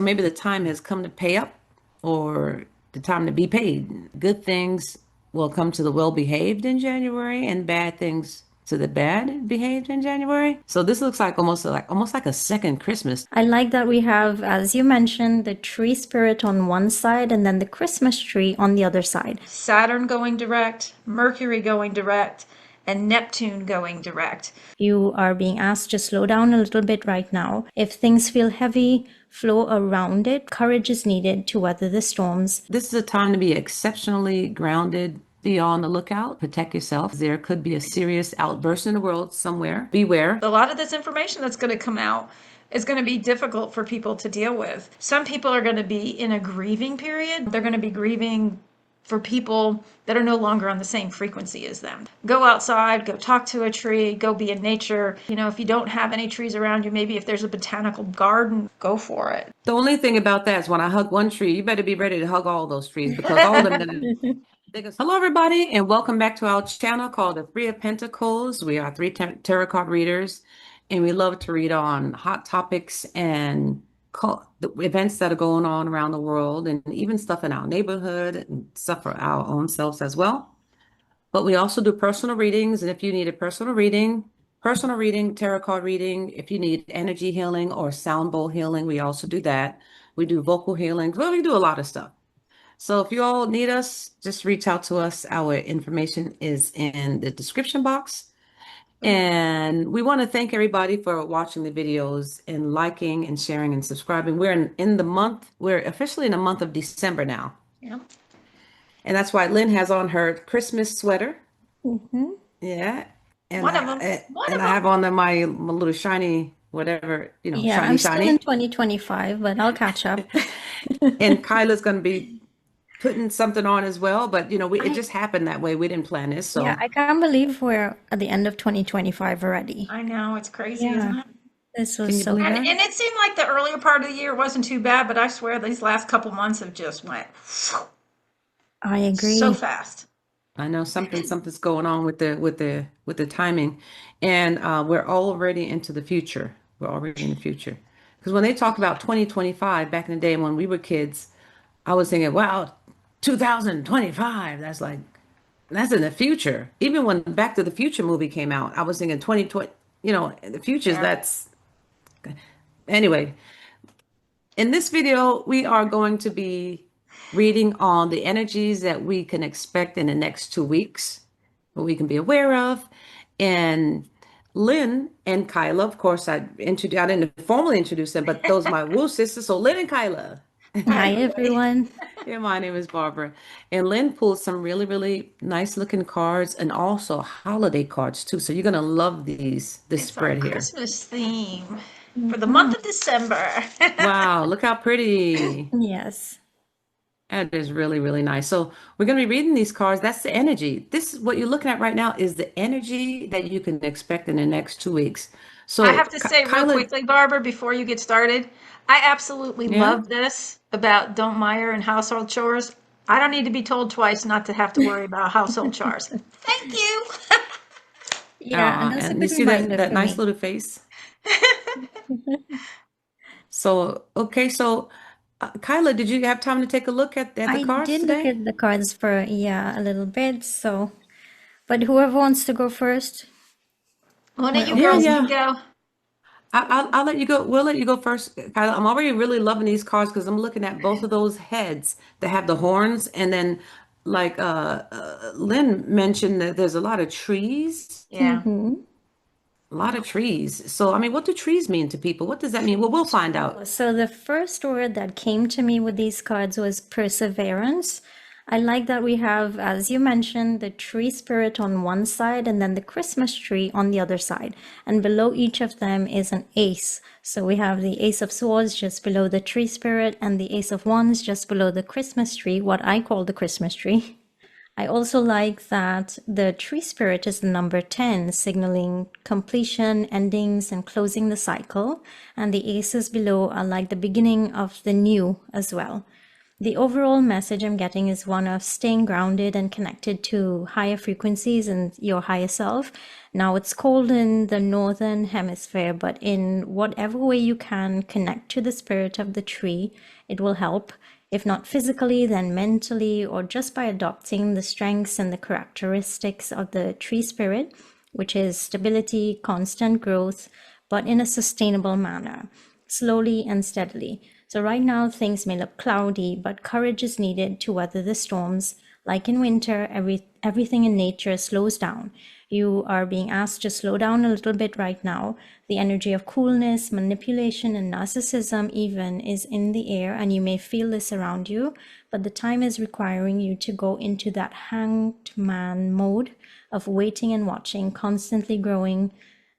Maybe the time has come to pay up or the time to be paid. Good things will come to the well-behaved in January and bad things to the bad behaved in January. So this looks like almost like a second Christmas. I like that we have, as you mentioned, the tree spirit on one side and then the Christmas tree on the other side. Saturn going direct, Mercury going direct, and Neptune going direct. You are being asked to slow down a little bit right now. If things feel heavy, flow around it. Courage is needed to weather the storms. This is a time to be exceptionally grounded. Be on the lookout, protect yourself. There could be a serious outburst in the world somewhere. Beware. A lot of this information that's going to come out is going to be difficult for people to deal with. Some people are going to be in a grieving period. They're going to be grieving for people that are no longer on the same frequency as them. Go outside, go talk to a tree, go be in nature. You know, if you don't have any trees around you, maybe if there's a botanical garden, go for it. The only thing about that is when I hug one tree, you better be ready to hug all those trees because all of them gonna hello, everybody, and welcome back to our channel called the Three of Pentacles. We are three tarot card readers, and we love to read on hot topics and the events that are going on around the world, and even stuff in our neighborhood and stuff for our own selves as well. But we also do personal readings, and if you need a personal reading, tarot card reading, if you need energy healing or sound bowl healing, we also do that. We do vocal healing. Well, we do a lot of stuff. So if you all need us, just reach out to us. Our information is in the description box. And we want to thank everybody for watching the videos and liking and sharing and subscribing. We're officially in the month of December now. Yeah. And that's why Lynn has on her Christmas sweater. Mm-hmm. Yeah. And One of them. I have on my little shiny, whatever, Yeah, shiny, I'm still shiny. in 2025, but I'll catch up. And Kyla's going to be putting something on as well, but it just happened that way. We didn't plan this, Yeah, so I can't believe we're at the end of 2025 already. I know, it's crazy, Yeah, isn't it? this can was you so believe And that? fast. it seemed like the earlier part of the year wasn't too bad, but I swear these last couple months have just went I so agree. fast. I know something's going on with the timing, and we're already into the future. We're already in the future because when they talk about 2025 back in the day when we were kids, I was thinking, wow, 2025. That's in the future. Even when Back to the Future movie came out, I was thinking 2020. In the future, Yeah. that's anyway. In this video, we are going to be reading on the energies that we can expect in the next 2 weeks, what we can be aware of. And Lynn and Kyla, of course, I didn't formally introduce them, but those are my woo sisters. So Lynn and Kyla. Hi, Hi. everyone. Yeah, my name is Barbara. And Lynn pulled some really, really nice looking cards and also holiday cards too. So you're gonna love this It's our spread here. Christmas theme for the Mhm. month of December. Wow, look how pretty. Yes, That is really, really nice. So we're going to be reading these cards. That's the energy. This is what you're looking at right now is the energy that you can expect in the next 2 weeks. I So have to say real Kyla, quickly, Barbara, before you get started, I absolutely yeah. love this about Don't Meyer and household chores. I don't need to be told twice not to have to worry about household chores. Thank you. yeah, and that's a And you good see that reminder that for nice me. little face. So okay, so Kyla, did you have time to take a look at the I cards did look today? at the cards for, yeah, a little bit, so, but whoever wants to go first, One of we're you Yeah, girls open. can yeah. go. I'll let you go. We'll let you go first, Kyla. I'm already really loving these cards because I'm looking at both of those heads that have the horns, and then like Lynn mentioned that there's a lot of trees, Yeah. Mm-hmm. a lot of trees. So I mean, what do trees mean to people? What does that mean? Well, we'll find out. So the first word that came to me with these cards was perseverance. I like that we have, as you mentioned, the tree spirit on one side and then the Christmas tree on the other side. And below each of them is an ace. So we have the Ace of Swords just below the tree spirit and the Ace of Wands just below the Christmas tree, what I call the Christmas tree. I also like that the tree spirit is the number 10, signaling completion, endings, and closing the cycle. And the aces below are like the beginning of the new as well. The overall message I'm getting is one of staying grounded and connected to higher frequencies and your higher self. Now, it's cold in the northern hemisphere, but in whatever way you can connect to the spirit of the tree, it will help. If not physically, then mentally, or just by adopting the strengths and the characteristics of the tree spirit, which is stability, constant growth, but in a sustainable manner, slowly and steadily. So right now things may look cloudy, but courage is needed to weather the storms. Like in winter, everything in nature slows down. You are being asked to slow down a little bit right now. The energy of coolness, manipulation, and narcissism even is in the air, and you may feel this around you, but the time is requiring you to go into that hanged man mode of waiting and watching, constantly growing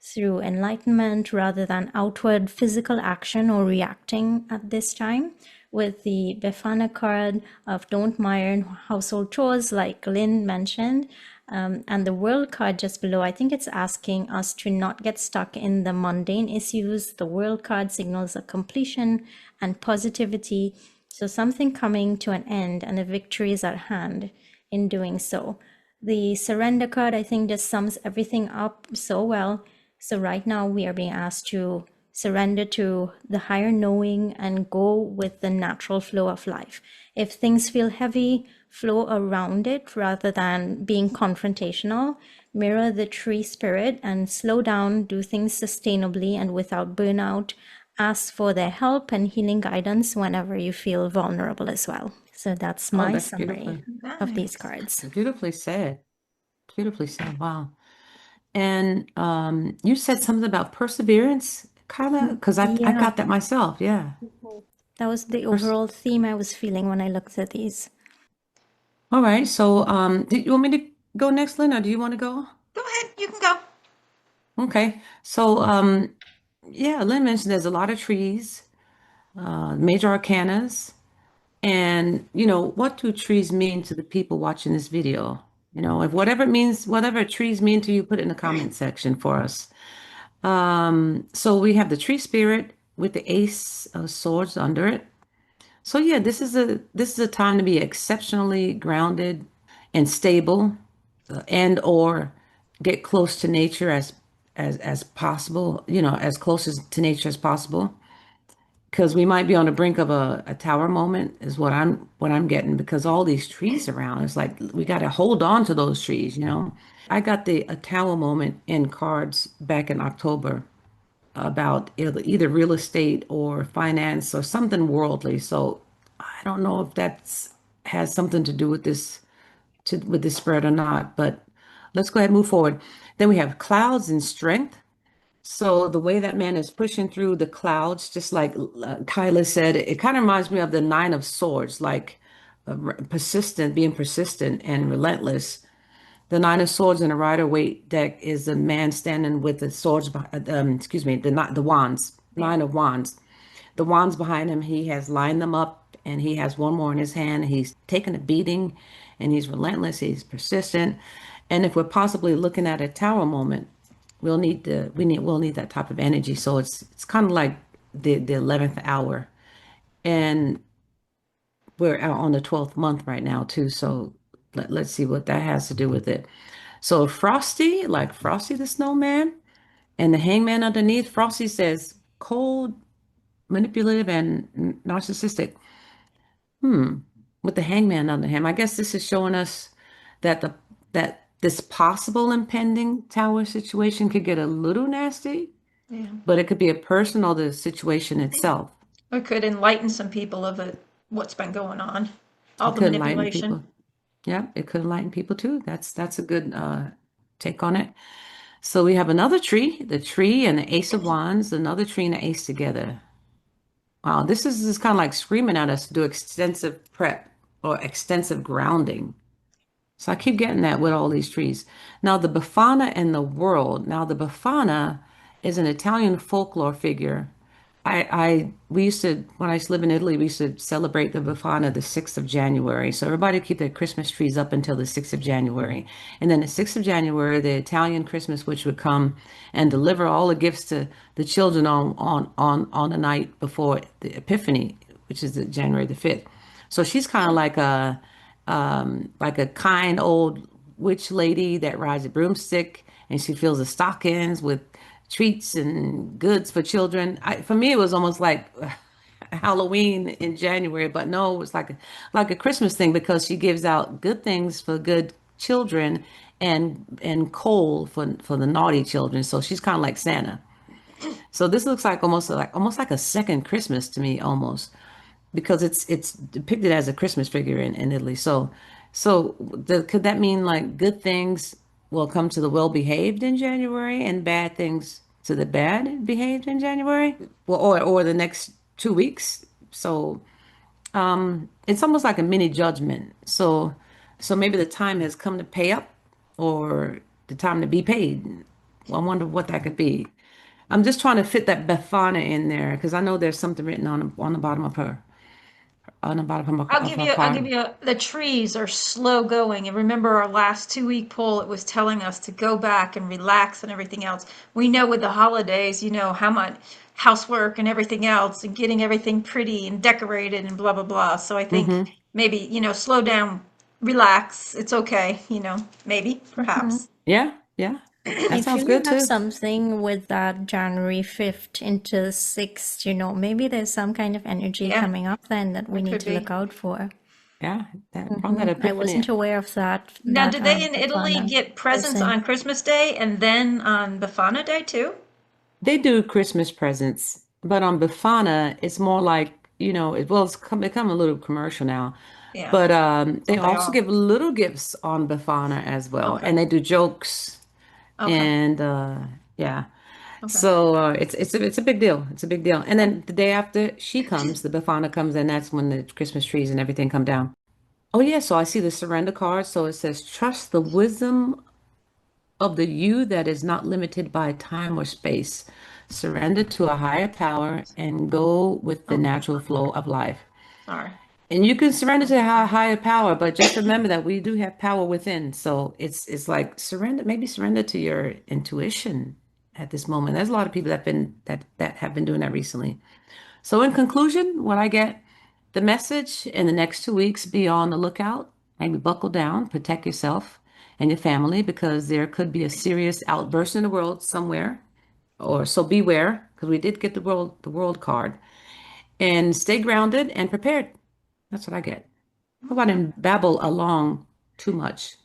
through enlightenment rather than outward physical action or reacting at this time. With the Befana card of don't mire household chores, like Lynn mentioned, and the world card just below, I think it's asking us to not get stuck in the mundane issues. The world card signals a completion and positivity. So something coming to an end and a victory is at hand in doing so. The surrender card, I think, just sums everything up so well. So right now we are being asked to surrender to the higher knowing and go with the natural flow of life. If things feel heavy, flow around it rather than being confrontational. Mirror the tree spirit and slow down, do things sustainably and without burnout. Ask for their help and healing guidance whenever you feel vulnerable as well. So that's Oh, my that's summary of these cards. beautifully said. Beautifully said. Wow. And you said something about perseverance, Kyla, because I Yeah, got that myself. Yeah. that was the Pers overall theme I was feeling when I looked at these. All right. So do you want me to go next, Lynn, or do you want to go? Go ahead, you can go. Okay. So yeah, Lynn mentioned there's a lot of trees, major arcanas, and what do trees mean to the people watching this video? If whatever it means, whatever trees mean to you, put it in the comment section for us. So we have the tree spirit with the ace of swords under it. So yeah, this is a time to be exceptionally grounded and stable, and or get close to nature as possible, as close to nature as possible. Because we might be on the brink of a tower moment is what I'm getting, because all these trees around. It's like we got to hold on to those trees. I got the a tower moment in cards back in October about either real estate or finance or something worldly. So I don't know if that's has something to do with this spread or not, but let's go ahead and move forward. Then we have clouds and strength. So the way that man is pushing through the clouds, just like Kyla said, it kind of reminds me of the Nine of Swords, like being persistent and relentless. The Nine of Swords in a Rider-Waite deck is a man standing with the swords, excuse me, the wands, Yeah. Nine of Wands. The wands behind him, he has lined them up and he has one more in his hand. He's taken a beating and he's relentless, he's persistent. And if we're possibly looking at a tower moment, we'll need that type of energy. So it's kind of like the 11th hour. And we're out on the 12th month right now too. So let's see what that has to do with it. So Frosty, like Frosty the Snowman, and the hangman underneath, Frosty says cold, manipulative, and narcissistic. With the hangman under him. I guess this is showing us that this possible impending tower situation could get a little nasty, Yeah. but it could be a person or the situation itself. It could enlighten some people of what's been going on, all It the could enlighten manipulation. people. Yeah, it could enlighten people too. That's a good take on it. So we have another tree, the tree and the Ace of Wands, another tree and the ace together. Wow, this is kind of like screaming at us to do extensive prep or extensive grounding. So I keep getting that with all these trees. Now the Befana and the world. Now the Befana is an Italian folklore figure. We used to, when I used to live in Italy, we used to celebrate the Befana the 6th of January. So everybody keep their Christmas trees up until the 6th of January. And then the 6th of January, the Italian Christmas witch would come and deliver all the gifts to the children on the night before the Epiphany, which is the January the 5th. So she's kind of like a kind old witch lady that rides a broomstick, and she fills the stockings with treats and goods for children. For me, it was almost like Halloween in January, but no, it was like a Christmas thing because she gives out good things for good children and coal for the naughty children. So she's kind of like Santa. So this looks like almost like a second Christmas to me, almost because it's depicted as a Christmas figure in Italy. Could that mean like good things will come to the well-behaved in January and bad things to the bad behaved in January? Well, or the next 2 weeks. So it's almost like a mini judgment. So maybe the time has come to pay up or the time to be paid. Well, I wonder what that could be. I'm just trying to fit that Befana in there because I know there's something written on the bottom of her of her I'll give card. you, the trees are slow going. And remember our last 2 week poll, it was telling us to go back and relax and everything else. We know with the holidays, how much housework and everything else and getting everything pretty and decorated and blah, blah, blah. So I think Hmm. maybe, slow down, relax. It's okay, maybe, Mhm. perhaps. Yeah, yeah. That I sounds feel you good have too. something with that January 5th into 6th, maybe there's some kind of energy Yeah, coming up then that we that need could to look be. out for. Yeah, that from that I epiphany. wasn't aware of that, Now, do they in Italy Befana get presents person. on Christmas Day and then on Befana Day too? They do Christmas presents, but on Befana, it's more like, become a little commercial now. Yeah, But they well, they also are. give little gifts on Befana as well, Okay, and they do jokes okay, and yeah. okay. So it's a big deal. It's a big deal. And then the day after she comes, the Befana comes, and that's when the Christmas trees and everything come down. Oh yeah, so I see the surrender card. So it says, trust the wisdom of the you that is not limited by time or space. Surrender to a higher power and go with the Oh, natural flow of life. sorry. And you can surrender to a higher power, but just remember that we do have power within. So it's like maybe surrender to your intuition at this moment. There's a lot of people that have been doing that recently. So in conclusion, what I get, the message in the next 2 weeks, be on the lookout, maybe buckle down, protect yourself and your family because there could be a serious outburst in the world somewhere. Or so beware, because we did get the world card. And stay grounded and prepared. That's what I get. Hope I Okay. didn't babble along too much.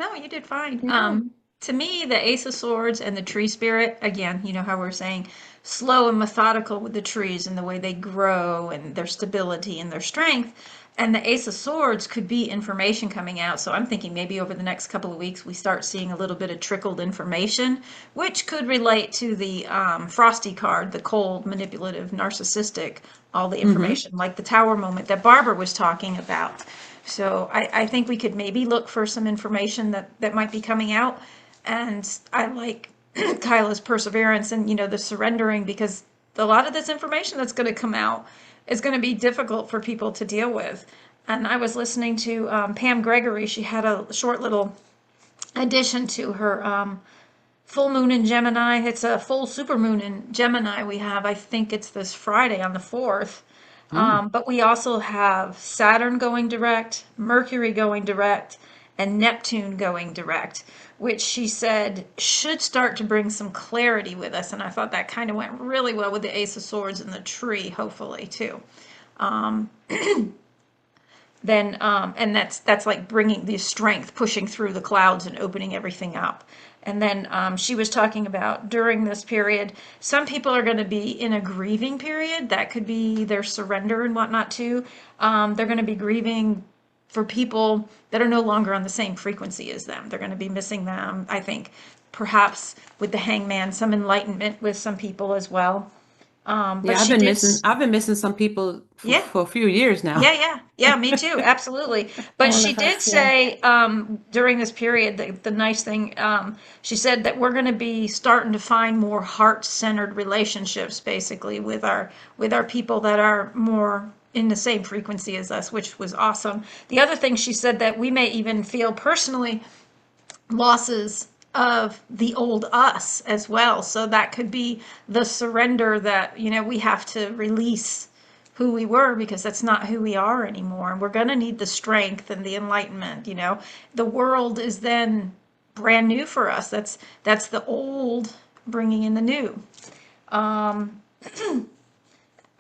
No, you did fine. No. To me, the Ace of Swords and the Tree Spirit, again, you know how we're saying slow and methodical with the trees and the way they grow and their stability and their strength. And the Ace of Swords could be information coming out. So I'm thinking maybe over the next couple of weeks, we start seeing a little bit of trickled information, which could relate to the Frosty card, the cold, manipulative, narcissistic, all the Hmm. information, like the Tower moment that Barbara was talking about. So I think we could maybe look for some information that might be coming out. And I like Kyla's perseverance and, the surrendering because a lot of this information that's going to come out is going to be difficult for people to deal with. And I was listening to Pam Gregory. She had a short little addition to her full moon in Gemini. It's a full super moon in Gemini we have. I think it's this Friday on the 4th. Mm. But we also have Saturn going direct, Mercury going direct, and Neptune going direct, which she said should start to bring some clarity with us. And I thought that kind of went really well with the Ace of Swords and the tree, hopefully, too. And that's like bringing the strength, pushing through the clouds and opening everything up. And then she was talking about during this period, some people are going to be in a grieving period. That could be their surrender and whatnot too. They're going to be grieving for people that are no longer on the same frequency as them. They're going to be missing them. I think perhaps with the hangman, some enlightenment with some people as well. But Yeah, I've she been did, missing. I've been missing some people yeah. for a few years now. Yeah, me too, absolutely. But All she of did us, yeah. say during this period, the nice thing, she said that we're going to be starting to find more heart-centered relationships, basically, with our people that are more in the same frequency as us, which was awesome. The other thing she said that we may even feel personally losses of the old us as well. So that could be the surrender that, we have to release who we were, because that's not who we are anymore. And we're going to need the strength and the enlightenment, you know. The world is then brand new for us. That's the old bringing in the new.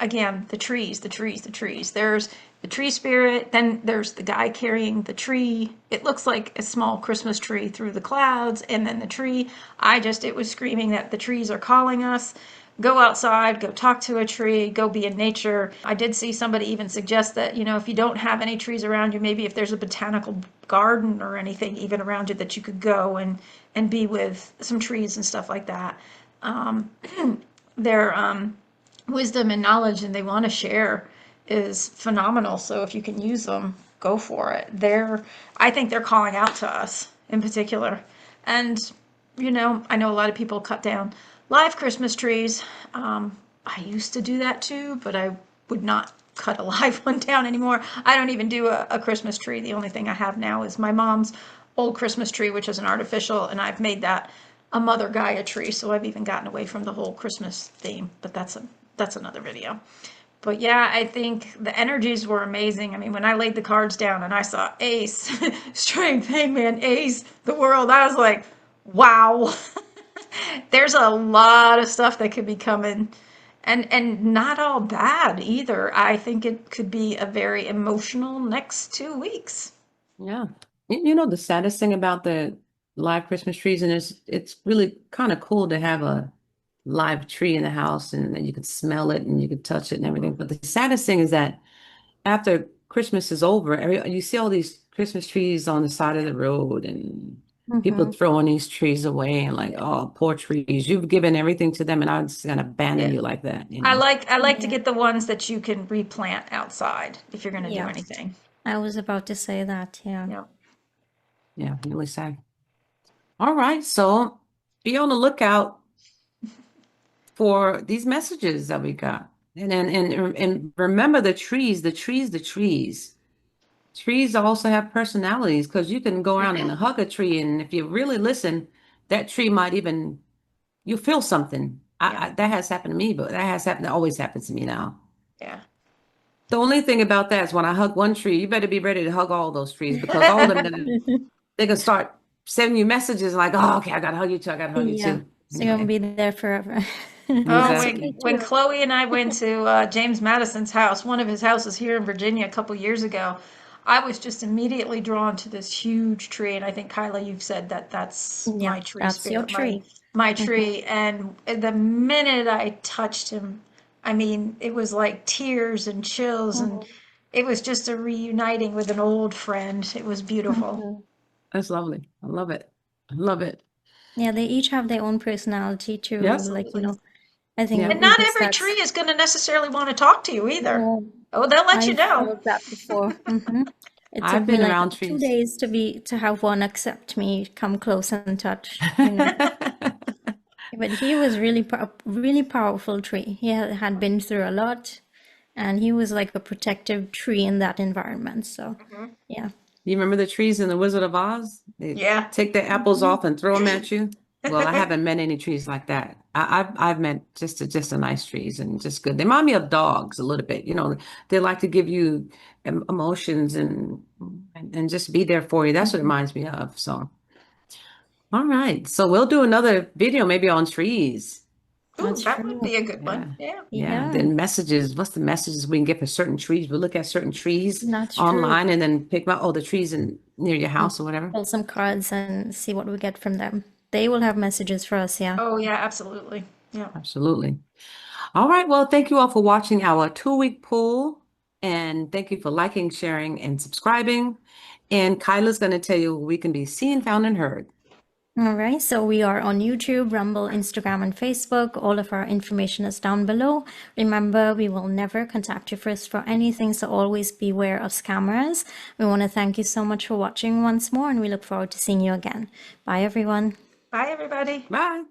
Again, the trees, the trees, the trees. There's the tree spirit, then there's the guy carrying the tree. It looks like a small Christmas tree through the clouds, and then the tree. It was screaming that the trees are calling us. Go outside, go talk to a tree, go be in nature. I did see somebody even suggest that, you know, if you don't have any trees around you, maybe if there's a botanical garden or anything even around you, that you could go and be with some trees and stuff like that. Their wisdom and knowledge, and they want to share, is phenomenal. So if you can use them, go for it. I think they're calling out to us in particular. And, you know, I know a lot of people cut down live Christmas trees. I used to do that too, but I would not cut a live one down anymore. I don't even do a Christmas tree. The only thing I have now is my mom's old Christmas tree, which is an artificial, and I've made that a Mother Gaia tree. So I've even gotten away from the whole Christmas theme, but that's another video. But yeah, I think the energies were amazing. I mean, when I laid the cards down and I saw Ace, Strength, Hangman, Ace, the World, I was like, wow. There's a lot of stuff that could be coming, and not all bad either. I think it could be a very emotional next 2 weeks. Yeah. You know, the saddest thing about the live Christmas trees, and it's really kind of cool to have a live tree in the house and then you can smell it and you can touch it and everything. But the saddest thing is that after Christmas is over, you see all these Christmas trees on the side of the road and people throwing these trees away and like, oh, poor trees. You've given everything to them and I'm just gonna abandon Yeah. you like that, you I know. like to get the ones that you can replant outside if you're going to do Yeah. anything. I was about to say that, yeah. Yeah. Yeah, really sad. All right, so be on the lookout for these messages that we got. And remember the trees, the trees, the trees. Trees also have personalities because you can go around and hug a tree, and if you really listen, that tree might even you feel something. Yeah. That has happened to me, but that has happened. That always happens to me now. Yeah. The only thing about that is when I hug one tree, you better be ready to hug all those trees because all of them they can start sending you messages like, "Oh, okay, I gotta hug you too. I gotta hug you Yeah. too." So you're gonna Anyway, be there forever. Oh, That's exactly. okay when too. Chloe and I went to James Madison's house, one of his houses here in Virginia a couple years ago, I was just immediately drawn to this huge tree. And I think, Kyla, you've said that that's Yeah, my tree that's your spirit, my, tree. my tree. And the minute I touched him, I mean, it was like tears and chills, and it was just a reuniting with an old friend. It was beautiful. That's lovely. I love it. I love it. Yeah, they each have their own personality too. Yes. Like, you Absolutely. know, I Yeah. And think not because every that's, tree is going to necessarily want to talk to you either. yeah, Oh, they'll let you I've know. felt that before. It I've took me been like around 2 days to have one accept me, come close and touch, you know. trees. But he was really powerful tree. He had been through a lot, and he was like a protective tree in that environment. So, yeah. You remember the trees in the Wizard of Oz? They Yeah. take the apples off and throw them at you. Well, I haven't met any trees like that. I've met just a nice trees and just good. They remind me of dogs a little bit. You know, they like to give you emotions and just be there for you. That's what it reminds me of. So, all right. So we'll do another video maybe on trees. Ooh, That's that would true. be a good Yeah. one. Yeah. Yeah. Yeah, Then messages. What's the messages we can get for certain trees? We'll look at certain trees that's true. online and then pick out, oh, the trees near your house or whatever. Pull some cards and see what we get from them. They will have messages for us, yeah. Oh, yeah, absolutely. Yeah. Absolutely. All right. Well, thank you all for watching our 2-week poll. And thank you for liking, sharing, and subscribing. And Kyla's going to tell you where we can be seen, found, and heard. All right, so we are on YouTube, Rumble, Instagram, and Facebook. All of our information is down below. Remember, we will never contact you first for anything, so always beware of scammers. We want to thank you so much for watching once more, and we look forward to seeing you again. Bye, everyone. Bye, everybody. Bye.